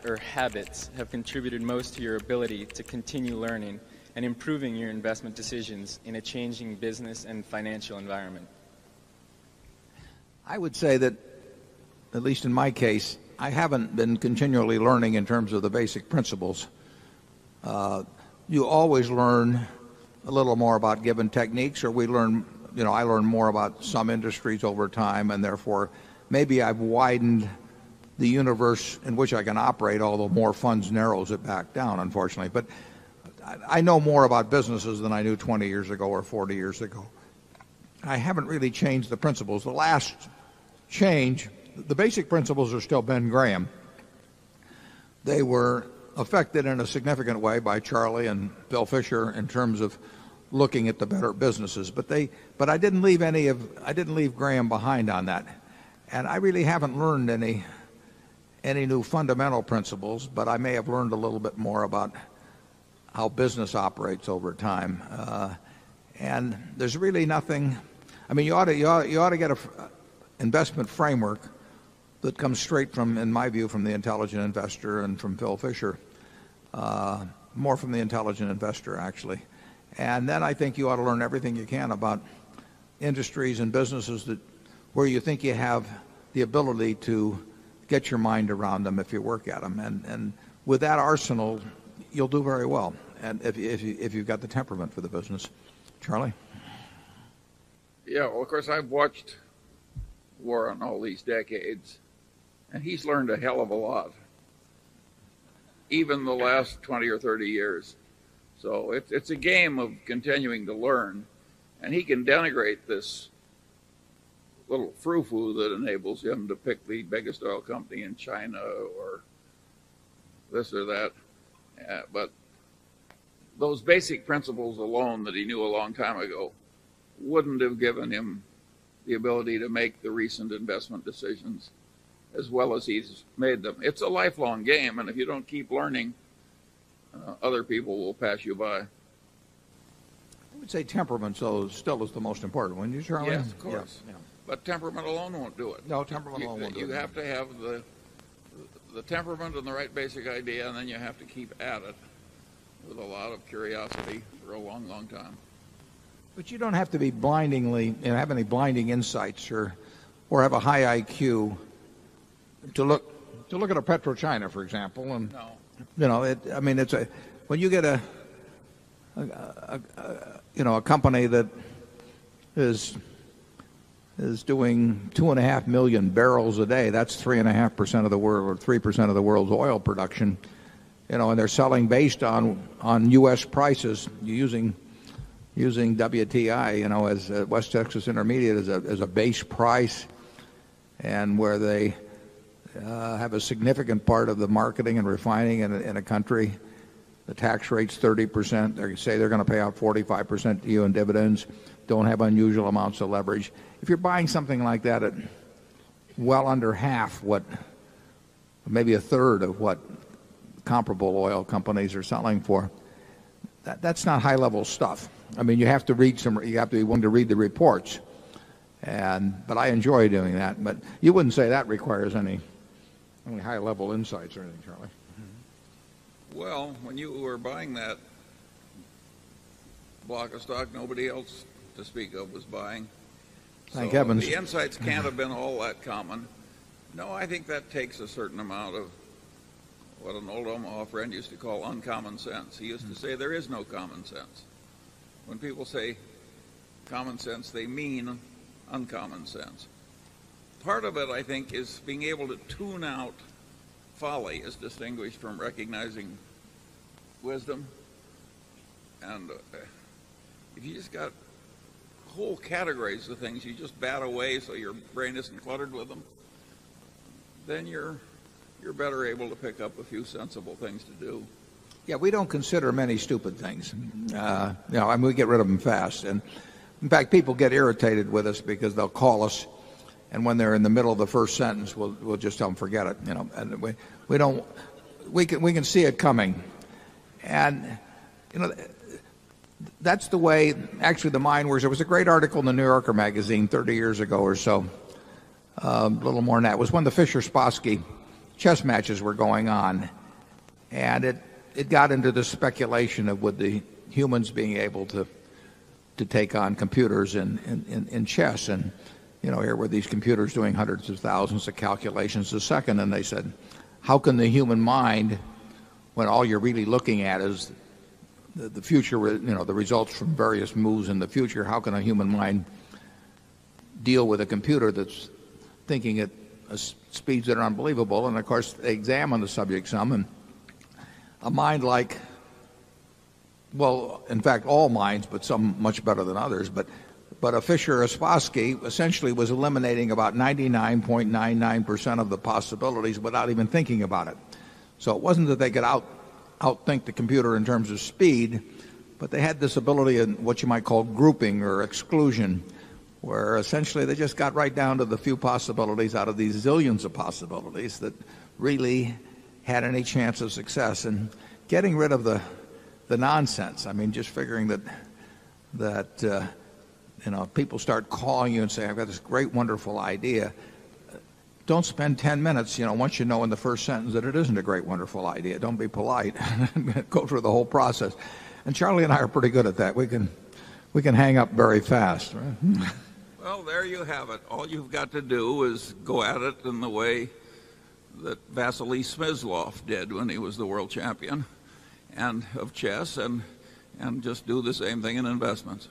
or habits have contributed most to your ability to continue learning and improving your investment decisions in a changing business and financial environment? I would say that, at least in my case, I haven't been continually learning in terms of the basic principles. You always learn a little more about given techniques, or I learn more about some industries over time, and therefore maybe I've widened the universe in which I can operate, although more funds narrows it back down, unfortunately. But I know more about businesses than I knew 20 years ago or 40 years ago. I haven't really changed the principles. The last change, the basic principles are still Ben Graham. They were affected in a significant way by Charlie and Bill Fisher in terms of looking at the better businesses. But I didn't leave Graham behind on that. And I really haven't learned any new fundamental principles, but I may have learned a little bit more about how business operates over time. And there's really nothing. I mean, you ought to get a investment framework that comes straight from, in my view, from the intelligent investor and from Phil Fisher, more from the intelligent investor, actually. And then I think you ought to learn everything you can about industries and businesses where you think you have the ability to get your mind around them if you work at them. And with that arsenal, you'll do very well. And if you've got the temperament for the business. Charlie? Yeah, well, of course, I've watched Warren all these decades, and he's learned a hell of a lot, even the last 20 or 30 years. So it's a game of continuing to learn, and he can denigrate this little frou-frou that enables him to pick the biggest oil company in China or this or that. But those basic principles alone that he knew a long time ago wouldn't have given him the ability to make the recent investment decisions as well as he's made them. It's a lifelong game, and if you don't keep learning, other people will pass you by. I would say temperament still is the most important, wouldn't you, Charlie? Yes, of course. Yeah. But temperament alone won't do it. No, temperament alone won't do it. You have to have the temperament and the right basic idea, and then you have to keep at it with a lot of curiosity for a long, long time. But you don't have to be have any blinding insights or have a high IQ to look at a PetroChina, for example. And no. When you get a company that is doing 2.5 million barrels a day, that's 3.5% of the world, or 3% of the world's oil production, and they're selling based on U.S. prices, using WTI, as West Texas Intermediate as a base price, and where they have a significant part of the marketing and refining in a country. The tax rate's 30%. They say they're going to pay out 45% to you in dividends. Don't have unusual amounts of leverage. If you're buying something like that at well under half maybe a third of what comparable oil companies are selling for, that's not high-level stuff. I mean, you have to you have to be willing to read the reports. But I enjoy doing that. But you wouldn't say that requires any high-level insights or anything, Charlie? Well, when you were buying that block of stock, nobody else to speak of was buying. Thank heavens. The insights can't have been all that common. No, I think that takes a certain amount of what an old Omaha friend used to call uncommon sense. He used to say there is no common sense. When people say common sense, they mean uncommon sense. Part of it, I think, is being able to tune out folly as distinguished from recognizing wisdom. And if you just got whole categories of things you just bat away so your brain isn't cluttered with them, then you're better able to pick up a few sensible things to do. Yeah, we don't consider many stupid things. We get rid of them fast. And in fact, people get irritated with us because they'll call us, and when they're in the middle of the first sentence, we'll just tell them forget it. And we can see it coming. And that's the way actually the mind works. There was a great article in the New Yorker magazine 30 years ago or so, a little more than that. It was when the Fisher-Spassky chess matches were going on. And it got into the speculation of would the humans being able to take on computers in chess. And, here were these computers doing hundreds of thousands of calculations a second. And they said, how can the human mind, when all you're really looking at is the future, the results from various moves in the future, how can a human mind deal with a computer that's thinking at speeds that are unbelievable? And of course, they examine the subject some, and a mind like, well, in fact, all minds, but some much better than others, but a Fisher or a Spassky essentially was eliminating about 99.99% of the possibilities without even thinking about it. So it wasn't that they could outthink the computer in terms of speed, but they had this ability in what you might call grouping or exclusion, where essentially they just got right down to the few possibilities out of these zillions of possibilities that really had any chance of success. And getting rid of the nonsense, I mean, just figuring that people start calling you and saying, I've got this great, wonderful idea. Don't spend 10 minutes, once you know in the first sentence that it isn't a great, wonderful idea. Don't be polite. Go through the whole process. And Charlie and I are pretty good at that. We can hang up very fast. Right? Well, there you have it. All you've got to do is go at it in the way that Vasily Smyslov did when he was the world champion of chess, and just do the same thing in investments.